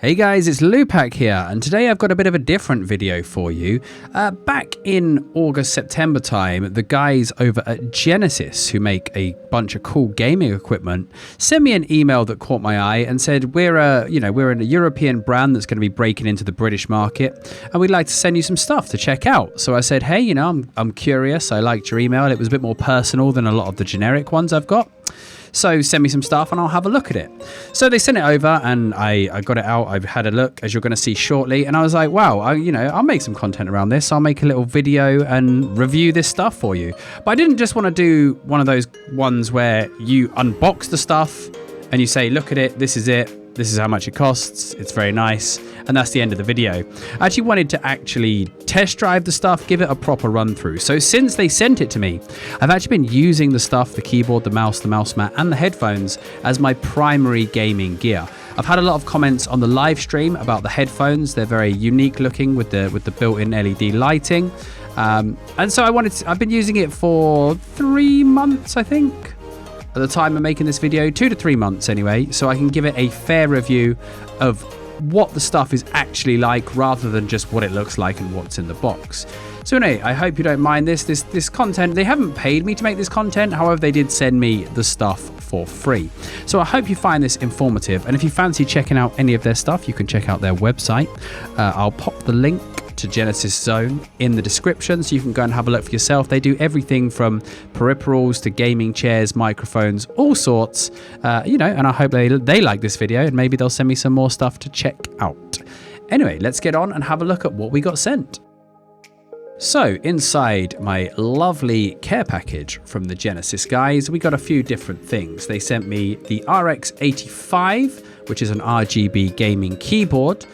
Hey guys, it's Lewpac here, and today I've got a bit of a different video for you. Back in August, September time, the guys over at Genesis, who make a bunch of cool gaming equipment, sent me an email that caught my eye and said, we're a European brand that's going to be breaking into the British market, and we'd like to send you some stuff to check out. So I said, hey, I'm curious. I liked your email. It was a bit more personal than a lot of the generic ones I've got. So send me some stuff and I'll have a look at it. So they sent it over and I got it out. I've had a look, as you're going to see shortly. And I was like, wow, I'll make some content around this. I'll make a little video and review this stuff for you. But I didn't just want to do one of those ones where you unbox the stuff and you say, look at it, this is it. This is how much it costs. It's very nice. And that's the end of the video. I actually wanted to actually test drive the stuff, give it a proper run through. So since they sent it to me, I've actually been using the stuff, the keyboard, the mouse mat, and the headphones as my primary gaming gear. I've had a lot of comments on the live stream about the headphones. They're very unique looking with the built-in LED lighting. And so I've been using it for 3 months, I think. At the time of making this video, 2 to 3 months anyway, so I can give it a fair review of what the stuff is actually like rather than just what it looks like and what's in the box. So anyway, I hope you don't mind this content. They haven't paid me to make this content, however they did send me the stuff for free. So I hope you find this informative, and if you fancy checking out any of their stuff, you can check out their website. I'll pop the link to Genesis Zone in the description so you can go and have a look for yourself. They do everything from peripherals to gaming chairs, microphones, all sorts, and I hope they like this video and maybe they'll send me some more stuff to check out. Anyway, let's get on and have a look at what we got sent. So inside my lovely care package from the Genesis guys, we got a few different things. They sent me the RX85, which is an RGB gaming keyboard,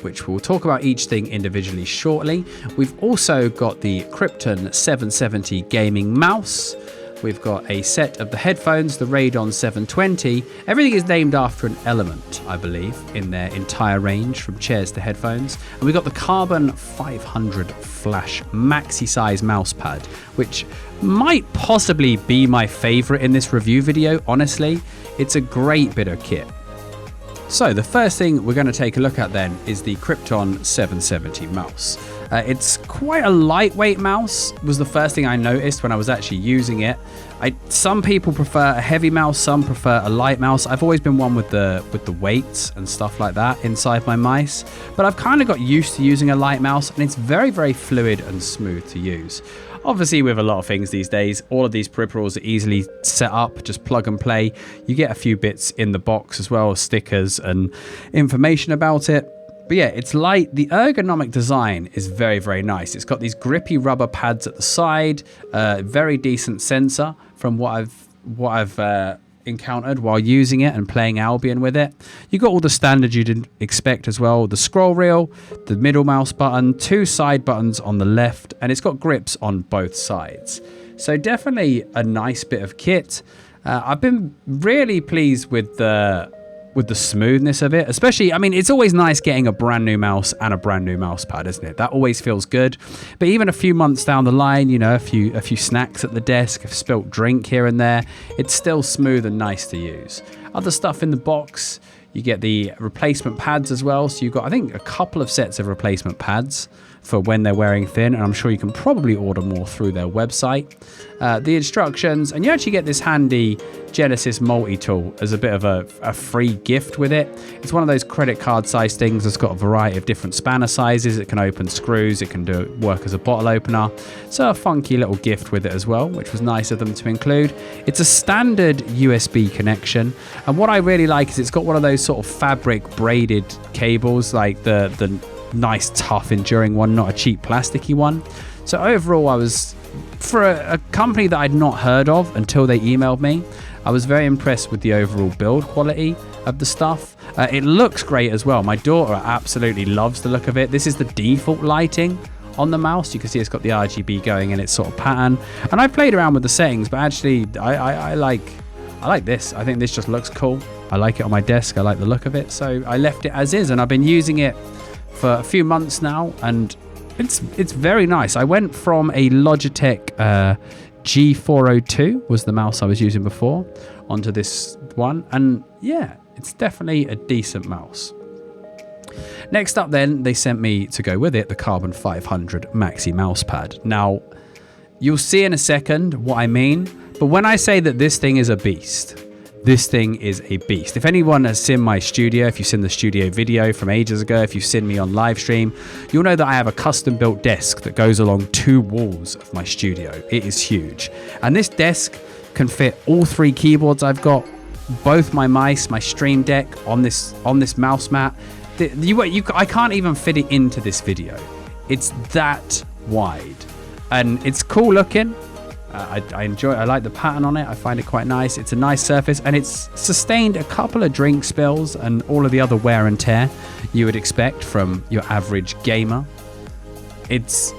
which we'll talk about each thing individually shortly. We've also got the Krypton 770 gaming mouse. We've got a set of the headphones, the Radon 720. Everything is named after an element, I believe, in their entire range, from chairs to headphones. And we've got the Carbon 500 Flash maxi size mouse pad, which might possibly be my favorite in this review video, honestly. It's a great bit of kit. So the first thing we're going to take a look at then is the Krypton 770 mouse. It's quite a lightweight mouse, was the first thing I noticed when I was actually using it. Some people prefer a heavy mouse, some prefer a light mouse. I've always been one with the weights and stuff like that inside my mice, but I've kind of got used to using a light mouse, and it's very, very fluid and smooth to use. Obviously, with a lot of things these days, all of these peripherals are easily set up, just plug and play. You get a few bits in the box as well, stickers and information about it. But yeah, it's light. The ergonomic design is very, very nice. It's got these grippy rubber pads at the side, very decent sensor from what I've encountered while using it and playing Albion with it. You got all the standards you'd expect as well. The scroll wheel, the middle mouse button, 2 side buttons on the left, and it's got grips on both sides. So definitely a nice bit of kit. I've been really pleased with the smoothness of it, especially, I mean, it's always nice getting a brand new mouse and a brand new mouse pad, isn't it? That always feels good. But even a few months down the line, a few snacks at the desk, a spilt drink here and there, it's still smooth and nice to use. Other stuff in the box, you get the replacement pads as well. So you've got, I think, a couple of sets of replacement pads for when they're wearing thin, and I'm sure you can probably order more through their website. The instructions, and you actually get this handy Genesis multi-tool as a bit of a free gift with it. It's one of those credit card size things that's got a variety of different spanner sizes. It can open screws, it can work as a bottle opener. So a funky little gift with it as well, which was nice of them to include. It's a standard USB connection, and what I really like is it's got one of those sort of fabric braided cables, like the nice tough enduring one, not a cheap plasticky one. So overall, I was, for a company that I'd not heard of until they emailed me, I was very impressed with the overall build quality of the stuff. It looks great as well. My daughter absolutely loves the look of it. This is the default lighting on the mouse. You can see it's got the RGB going in its sort of pattern, and I played around with the settings, but actually I like this. I think this just looks cool. I like it on my desk. I like the look of it, so I left it as is, and I've been using it for a few months now, and it's very nice. I went from a Logitech G402 was the mouse I was using before onto this one, and yeah, it's definitely a decent mouse. Next up then, they sent me to go with it the Carbon 500 Maxi mousepad. Now, you'll see in a second what I mean, but when I say that this thing is a beast, this thing is a beast. If anyone has seen my studio, if you've seen the studio video from ages ago, if you've seen me on live stream, you'll know that I have a custom built desk that goes along 2 walls of my studio. It is huge. And this desk can fit all 3 keyboards I've got, both my mice, my Stream Deck on this mouse mat. I can't even fit it into this video. It's that wide, and it's cool looking. I like the pattern on it. I find it quite nice. It's a nice surface, and it's sustained a couple of drink spills and all of the other wear and tear you would expect from your average gamer. It's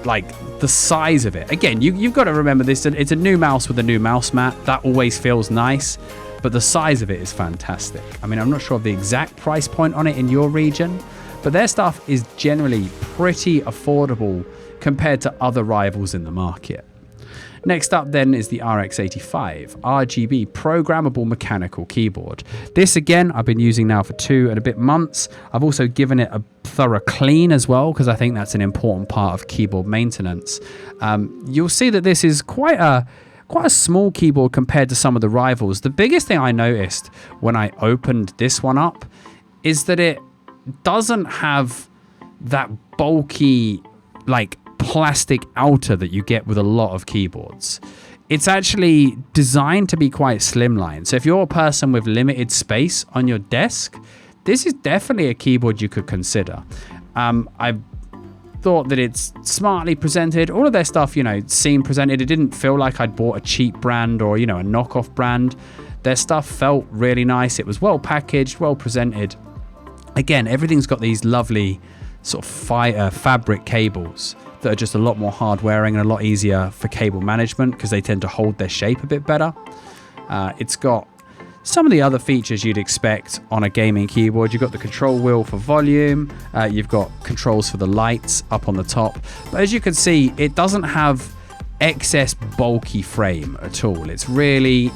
like the size of it. Again, you've got to remember this. It's a new mouse with a new mouse mat. That always feels nice. But the size of it is fantastic. I mean, I'm not sure of the exact price point on it in your region, but their stuff is generally pretty affordable compared to other rivals in the market. Next up then is the RX85 RGB programmable mechanical keyboard. This again, I've been using now for 2 and a bit months. I've also given it a thorough clean as well, because I think that's an important part of keyboard maintenance. You'll see that this is quite a small keyboard compared to some of the rivals. The biggest thing I noticed when I opened this one up is that it doesn't have that bulky, like, plastic outer that you get with a lot of keyboards. It's actually designed to be quite slimline. So if you're a person with limited space on your desk, this is definitely a keyboard you could consider. I thought that it's smartly presented. All of their stuff, seemed presented. It didn't feel like I'd bought a cheap brand or, a knockoff brand. Their stuff felt really nice. It was well packaged, well presented. Again, everything's got these lovely sort of fabric cables that are just a lot more hard wearing and a lot easier for cable management because they tend to hold their shape a bit better. It's got some of the other features you'd expect on a gaming keyboard. You've got the control wheel for volume. You've got controls for the lights up on the top. But as you can see, it doesn't have excess bulky frame at all. It's really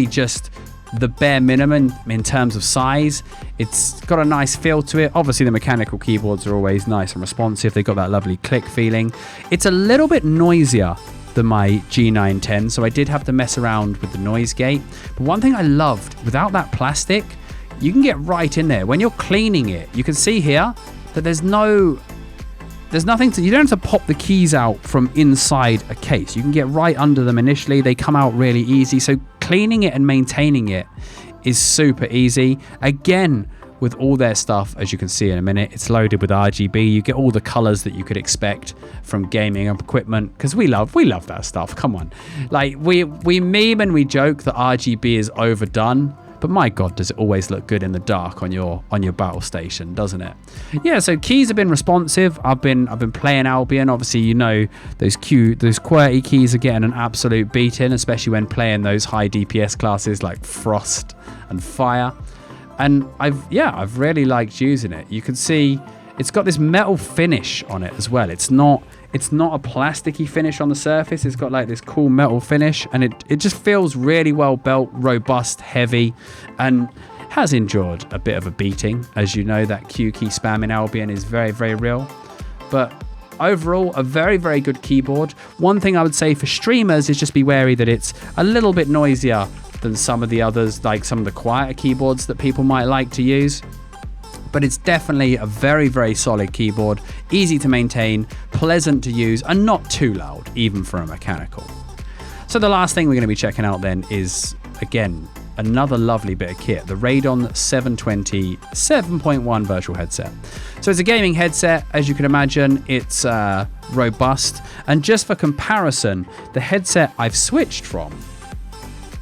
just the bare minimum in terms of size. It's got a nice feel to it. Obviously, the mechanical keyboards are always nice and responsive. They've got that lovely click feeling. It's a little bit noisier than my G910, so I did have to mess around with the noise gate. But one thing I loved, without that plastic, you can get right in there. When you're cleaning it, you can see here that there's nothing to, you don't have to pop the keys out from inside a case. You can get right under them initially. They come out really easy. So cleaning it and maintaining it is super easy. Again, with all their stuff, as you can see in a minute, it's loaded with RGB. You get all the colors that you could expect from gaming equipment, because we love that stuff. Come on. Like, we meme and we joke that RGB is overdone, but my God, does it always look good in the dark on your battle station, doesn't it? Yeah, so keys have been responsive. I've been playing Albion. Obviously, those QWERTY keys are getting an absolute beating, especially when playing those high DPS classes like Frost and Fire. And I've really liked using it. You can see it's got this metal finish on it as well. It's not a plasticky finish on the surface. It's got like this cool metal finish, and it just feels really well built, robust, heavy, and has endured a bit of a beating. As you know, that Q key spam in Albion is very, very real. But overall, a very, very good keyboard. One thing I would say for streamers is just be wary that it's a little bit noisier than some of the others, like some of the quieter keyboards that people might like to use. But it's definitely a very, very solid keyboard, easy to maintain, pleasant to use, and not too loud, even for a mechanical. So the last thing we're going to be checking out then is, again, another lovely bit of kit, the Radeon 720 7.1 virtual headset. So it's a gaming headset. As you can imagine, it's robust. And just for comparison, the headset I've switched from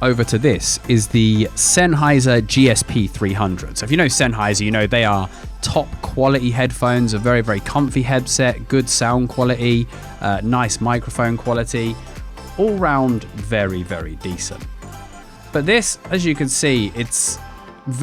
over to this is the Sennheiser GSP 300. So if you know Sennheiser, they are top quality headphones, a very, very comfy headset, good sound quality, nice microphone quality, all round very, very decent. But this, as you can see, it's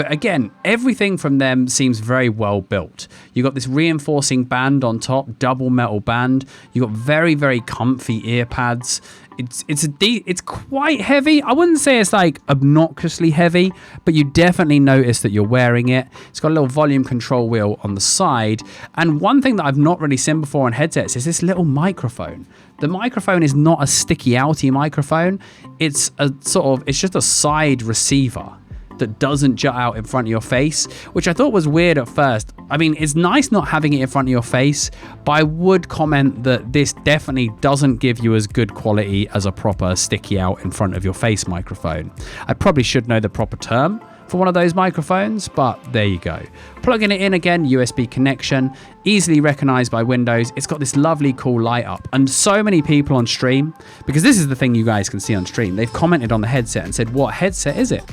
Again, everything from them seems very well built. You got this reinforcing band on top, double metal band. You got very, very comfy ear pads. It's quite heavy. I wouldn't say it's like obnoxiously heavy, but you definitely notice that you're wearing it. It's got a little volume control wheel on the side. And one thing that I've not really seen before on headsets is this little microphone. The microphone is not a sticky outy microphone. It's just a side receiver that doesn't jut out in front of your face, which I thought was weird at first. I mean, it's nice not having it in front of your face, but I would comment that this definitely doesn't give you as good quality as a proper sticky out in front of your face microphone. I probably should know the proper term for one of those microphones, but there you go. Plugging it in again, USB connection, easily recognized by Windows. It's got this lovely cool light up, and so many people on stream, because this is the thing you guys can see on stream, they've commented on the headset and said, what headset is it?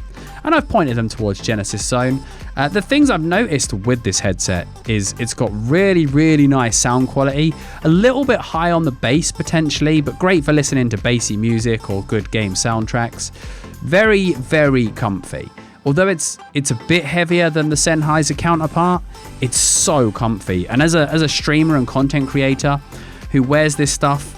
And I've pointed them towards Genesis Zone. The things I've noticed with this headset is it's got really, really nice sound quality, a little bit high on the bass potentially, but great for listening to bassy music or good game soundtracks. Very, very comfy. Although it's a bit heavier than the Sennheiser counterpart, it's so comfy. And as a streamer and content creator who wears this stuff,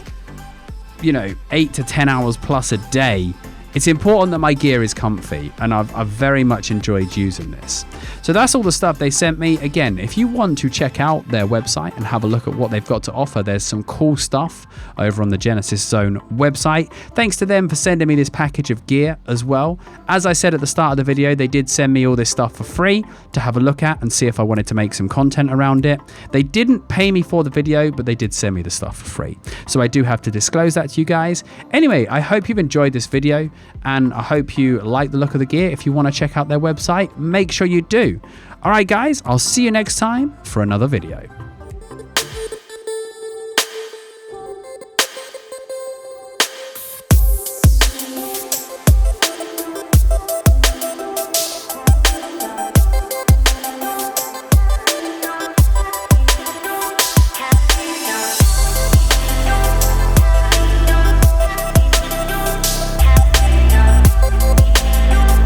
8 to 10 hours plus a day, it's important that my gear is comfy, and I've very much enjoyed using this. So that's all the stuff they sent me. Again, if you want to check out their website and have a look at what they've got to offer, there's some cool stuff over on the Genesis Zone website. Thanks to them for sending me this package of gear as well. As I said at the start of the video, they did send me all this stuff for free to have a look at and see if I wanted to make some content around it. They didn't pay me for the video, but they did send me the stuff for free. So I do have to disclose that to you guys. Anyway, I hope you've enjoyed this video, and I hope you like the look of the gear. If you want to check out their website, make sure you do. All right, guys, I'll see you next time for another video.